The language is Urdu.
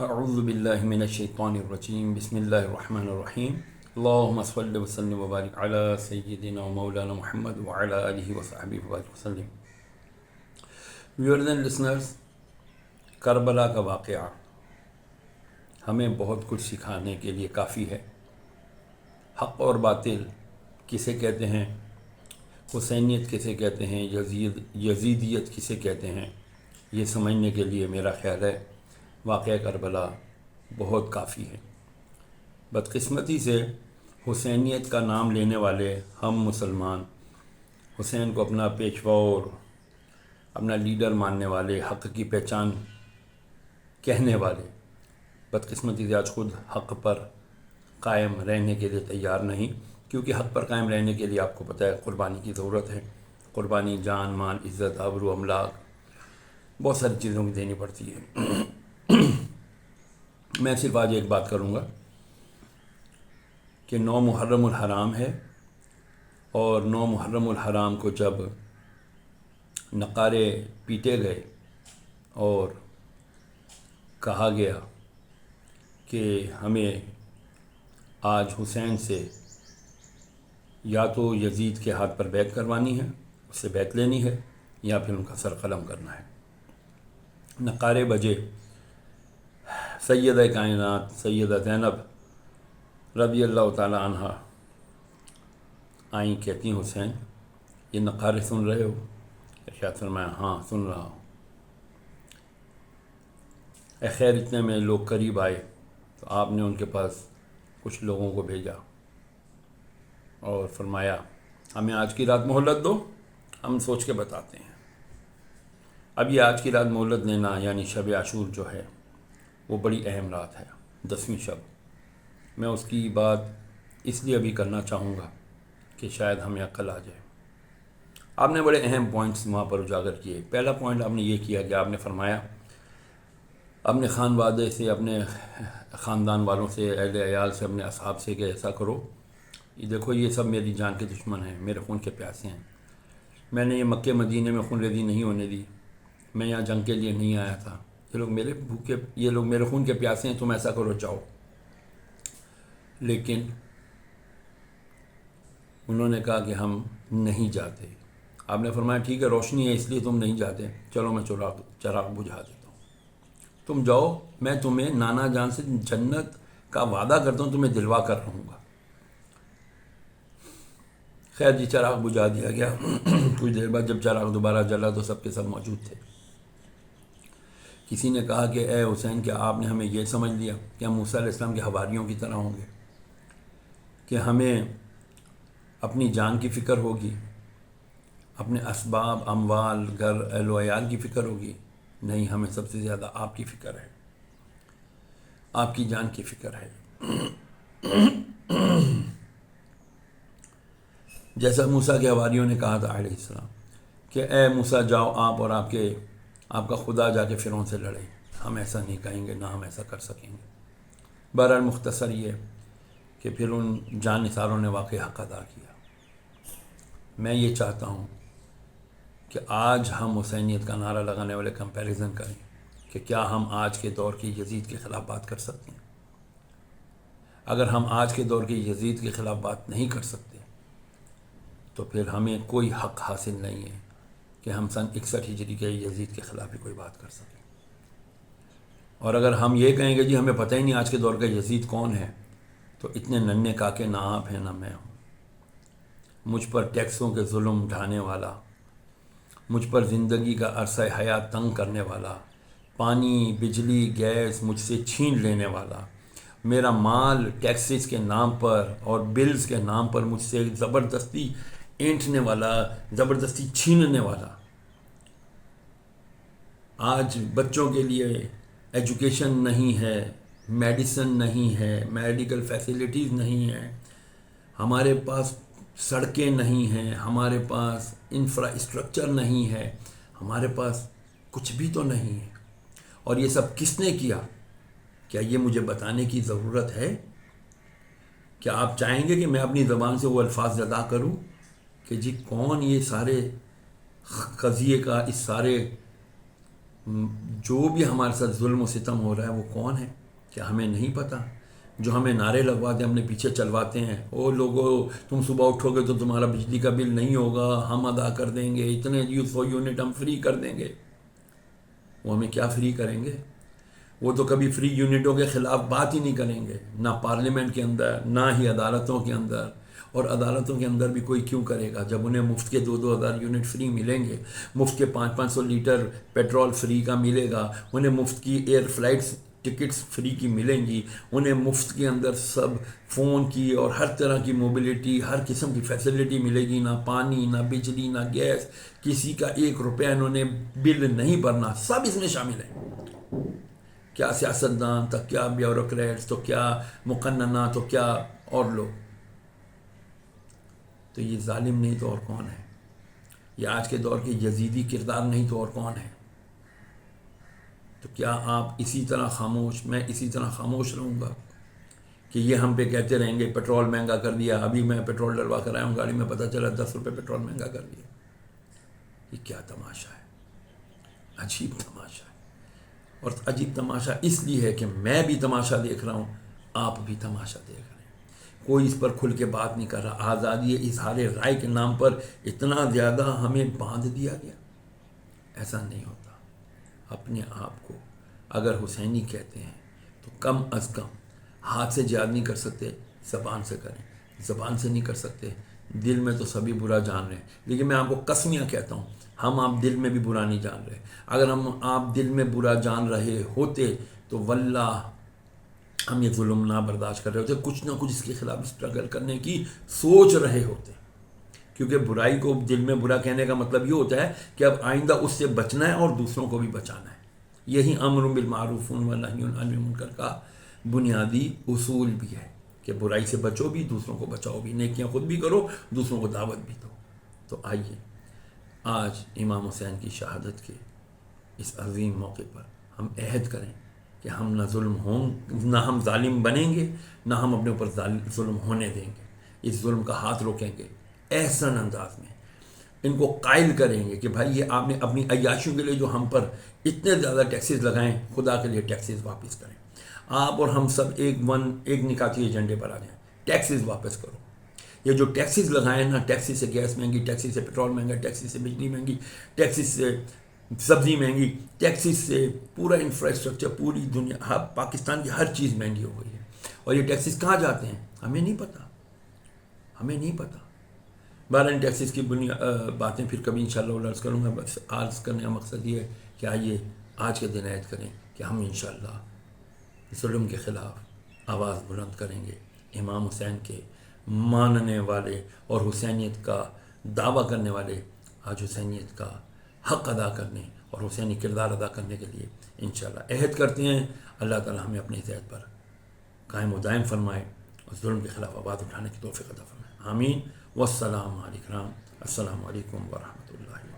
اعوذ باللہ من الشیطان الرجیم بسم اللہ الرحمن الرحیم اللہم صلی وسلم وبارک علی سیدنا و مولانا محمد وعلی آلہ وصحبہ وسلم۔ ویورز اینڈ لسنرز، کربلا کا واقعہ ہمیں بہت کچھ سکھانے کے لیے کافی ہے۔ حق اور باطل کسے کہتے ہیں، حسینیت کسے کہتے ہیں، یزیدیت کسے کہتے ہیں، یہ سمجھنے کے لیے میرا خیال ہے واقعہ کربلا بہت کافی ہے۔ بدقسمتی سے حسینیت کا نام لینے والے ہم مسلمان، حسین کو اپنا پیشوا اور اپنا لیڈر ماننے والے، حق کی پہچان کہنے والے، بدقسمتی سے آج خود حق پر قائم رہنے کے لیے تیار نہیں، کیونکہ حق پر قائم رہنے کے لیے آپ کو پتہ ہے قربانی کی ضرورت ہے۔ قربانی جان، مال، عزت، آبرو، املاک، بہت ساری چیزوں کی دینی پڑتی ہے۔ میں صرف آج ایک بات کروں گا کہ 9 محرم الحرام ہے، اور 9 محرم الحرام کو جب نقارے پیٹے گئے اور کہا گیا کہ ہمیں آج حسین سے یا تو یزید کے ہاتھ پر بیعت کروانی ہے، اس سے بیعت لینی ہے، یا پھر ان کا سر قلم کرنا ہے۔ نقارے بجے، سیدہ کائنات سیدہ زینب رضی اللہ تعالی عنہ آئیں، کہتی ہیں حسین یہ نقارے سن رہے ہو؟ ارشاد فرمایا ہاں سن رہا ہوں۔ خیر اتنے میں لوگ قریب آئے تو آپ نے ان کے پاس کچھ لوگوں کو بھیجا اور فرمایا ہمیں آج کی رات مہلت دو، ہم سوچ کے بتاتے ہیں۔ اب یہ آج کی رات مہلت لینا یعنی شب عاشور جو ہے وہ بڑی اہم رات ہے، 10ویں شب۔ میں اس کی بات اس لیے ابھی کرنا چاہوں گا کہ شاید ہمیں عقل آ جائے۔ آپ نے بڑے اہم پوائنٹس وہاں پر اجاگر کیے۔ پہلا پوائنٹ آپ نے یہ کیا کہ آپ نے فرمایا اپنے خانوادے سے، اپنے خاندان والوں سے، اہل عیال سے، اپنے اصحاب سے کہ ایسا کرو، یہ دیکھو یہ سب میری جان کے دشمن ہیں، میرے خون کے پیاسے ہیں، میں نے یہ مکہ مدینے میں خون ریزی نہیں ہونے دی، میں یہاں جنگ کے لیے نہیں آیا تھا، یہ لوگ میرے خون کے پیاسے ہیں، تم ایسا کرو جاؤ۔ لیکن انہوں نے کہا کہ ہم نہیں جاتے۔ آپ نے فرمایا ٹھیک ہے روشنی ہے اس لیے تم نہیں جاتے، چلو میں چراغ بجھا دیتا ہوں، تم جاؤ، میں تمہیں نانا جان سے جنت کا وعدہ کرتا ہوں، تمہیں دلوا کر رہوں گا۔ خیر جی چراغ بجھا دیا گیا۔ کچھ دیر بعد جب چراغ دوبارہ جلا تو سب کے سب موجود تھے۔ کسی نے کہا کہ اے حسین کیا آپ نے ہمیں یہ سمجھ لیا کہ ہم موسیٰ علیہ السلام کے حواریوں کی طرح ہوں گے، کہ ہمیں اپنی جان کی فکر ہوگی، اپنے اسباب، اموال، گھر، اہل و عیال کی فکر ہوگی؟ نہیں، ہمیں سب سے زیادہ آپ کی فکر ہے، آپ کی جان کی فکر ہے۔ جیسا موسیٰ کے حواریوں نے کہا تھا علیہ السلام کہ اے موسیٰ جاؤ آپ اور آپ کا خدا جا کے فرعون سے لڑے، ہم ایسا نہیں کہیں گے، نہ ہم ایسا کر سکیں گے۔ بہرحال مختصر یہ کہ پھر ان جان نثاروں نے واقعی حق ادا کیا۔ میں یہ چاہتا ہوں کہ آج ہم حسینیت کا نعرہ لگانے والے کمپیریزن کریں کہ کیا ہم آج کے دور کے یزید کے خلاف بات کر سکتے ہیں؟ اگر ہم آج کے دور کے یزید کے خلاف بات نہیں کر سکتے تو پھر ہمیں کوئی حق حاصل نہیں ہے کہ ہم سن 61 ہجری کے یزید کے خلاف بھی کوئی بات کر سکیں۔ اور اگر ہم یہ کہیں گے جی ہمیں پتہ ہی نہیں آج کے دور کا یزید کون ہے، تو اتنے ننھے کاکے نہ آپ ہیں نہ میں ہوں۔ مجھ پر ٹیکسوں کے ظلم ڈھانے والا، مجھ پر زندگی کا عرصہ حیات تنگ کرنے والا، پانی، بجلی، گیس مجھ سے چھین لینے والا، میرا مال ٹیکسز کے نام پر اور بلز کے نام پر مجھ سے زبردستی اینٹھنے والا، زبردستی چھیننے والا، آج بچوں کے لیے ایجوکیشن نہیں ہے، میڈیسن نہیں ہے، میڈیکل فیسلٹیز نہیں ہیں، ہمارے پاس سڑکیں نہیں ہیں، ہمارے پاس انفراسٹرکچر نہیں ہے، ہمارے پاس کچھ بھی تو نہیں ہے، اور یہ سب کس نے کیا؟ کیا یہ مجھے بتانے کی ضرورت ہے؟ کیا آپ چاہیں گے کہ میں اپنی زبان سے وہ الفاظ ادا کروں کہ جی کون یہ سارے قضیے کا، اس سارے جو بھی ہمارے ساتھ ظلم و ستم ہو رہا ہے وہ کون ہے؟ کیا ہمیں نہیں پتہ؟ جو ہمیں نعرے لگواتے ہیں، اپنے پیچھے چلواتے ہیں، او لوگوں تم صبح اٹھو گے تو تمہارا بجلی کا بل نہیں ہوگا، ہم ادا کر دیں گے، اتنے 100 یونٹ ہم فری کر دیں گے. وہ ہمیں کیا فری کریں گے؟ وہ تو کبھی فری یونٹوں کے خلاف بات ہی نہیں کریں گے، نہ پارلیمنٹ کے اندر، نہ ہی عدالتوں کے اندر. اور عدالتوں کے اندر بھی کوئی کیوں کرے گا جب انہیں مفت کے 2,000 یونٹ فری ملیں گے، مفت کے 500 لیٹر پیٹرول فری کا ملے گا، انہیں مفت کی ایئر فلائٹس ٹکٹس فری کی ملیں گی، انہیں مفت کے اندر سب فون کی اور ہر طرح کی موبلٹی، ہر قسم کی فیسلٹی ملے گی، نہ پانی، نہ بجلی، نہ گیس، کسی کا 1 روپیہ انہوں نے بل نہیں بھرنا، سب اس میں شامل ہیں. کیا سیاستدان تو کیا بیوروکریٹس تو کیا مقننہ تو کیا اور لوگ. تو یہ ظالم نہیں تو اور کون ہے؟ یہ آج کے دور کے یزیدی کردار نہیں تو اور کون ہے؟ تو کیا آپ اسی طرح خاموش، میں اسی طرح خاموش رہوں گا کہ یہ ہم پہ کہتے رہیں گے پیٹرول مہنگا کر دیا؟ ابھی میں پیٹرول ڈلوا کر آیا ہوں گاڑی میں، پتہ چلا 10 روپے پیٹرول مہنگا کر دیا. یہ کیا تماشا ہے؟ عجیب تماشا ہے. اور عجیب تماشا اس لیے ہے کہ میں بھی تماشا دیکھ رہا ہوں، آپ بھی تماشا دیکھ رہے ہیں. کوئی اس پر کھل کے بات نہیں کر رہا. آزادی اظہار رائے کے نام پر اتنا زیادہ ہمیں باندھ دیا گیا. ایسا نہیں ہوتا. اپنے آپ کو اگر حسینی کہتے ہیں تو کم از کم ہاتھ سے جہاد نہیں کر سکتے، زبان سے کریں. زبان سے نہیں کر سکتے، دل میں تو سبھی برا جان رہے ہیں. لیکن میں آپ کو قسمیاں کہتا ہوں، ہم آپ دل میں بھی برا نہیں جان رہے. اگر ہم آپ دل میں برا جان رہے ہوتے تو واللہ ہم یہ ظلم نہ برداشت کر رہے ہوتے، کچھ نہ کچھ اس کے خلاف اسٹرگل کرنے کی سوچ رہے ہوتے. کیونکہ برائی کو دل میں برا کہنے کا مطلب یہ ہوتا ہے کہ اب آئندہ اس سے بچنا ہے اور دوسروں کو بھی بچانا ہے. یہی امر بالمعروف و نہی عن المنکر کا بنیادی اصول بھی ہے کہ برائی سے بچو بھی، دوسروں کو بچاؤ بھی، نیکیاں خود بھی کرو، دوسروں کو دعوت بھی دو. تو آئیے آج امام حسین کی شہادت کے اس عظیم موقع پر ہم عہد کریں کہ ہم نہ نہ ہم ظالم بنیں گے، نہ ہم اپنے اوپر ظلم ہونے دیں گے. اس ظلم کا ہاتھ روکیں گے احسن انداز میں. ان کو قائل کریں گے کہ بھائی یہ آپ نے اپنی عیاشیوں کے لیے جو ہم پر اتنے زیادہ ٹیکسز لگائیں، خدا کے لیے ٹیکسز واپس کریں. آپ اور ہم سب ایک نکاتی ایجنڈے پر آ جائیں. ٹیکسز واپس کرو. یہ جو ٹیکسز لگائیں نا، ٹیکسی سے گیس مہنگی، ٹیکسی سے پیٹرول مہنگا، ٹیکسی سے بجلی مہنگی، ٹیکسی سے سبزی مہنگی، ٹیکسی سے پورا انفراسٹرکچر، پوری دنیا، پاکستان کی ہر چیز مہنگی ہو گئی ہے. اور یہ ٹیکسز کہاں جاتے ہیں ہمیں نہیں پتہ، ہمیں نہیں پتہ. بہرحال ٹیکسز کی باتیں پھر کبھی انشاءاللہ عرض کروں گا. بس عرض کرنے کا مقصد یہ ہے کہ آئیے آج کے دن عہد کریں کہ ہم انشاءاللہ ظلم کے خلاف آواز بلند کریں گے. امام حسین کے ماننے والے اور حسینیت کا دعویٰ کرنے والے آج حسینیت کا حق ادا کرنے اور حسینی کردار ادا کرنے کے لیے انشاءاللہ عہد کرتے ہیں. اللہ تعالی ہمیں اپنے اس عہد پر قائم و دائم فرمائے اور ظلم کے خلاف آواز اٹھانے کی توفیق عطا فرمائے. آمین. والسلام علیکم. السلام علیکم ورحمۃ اللہ.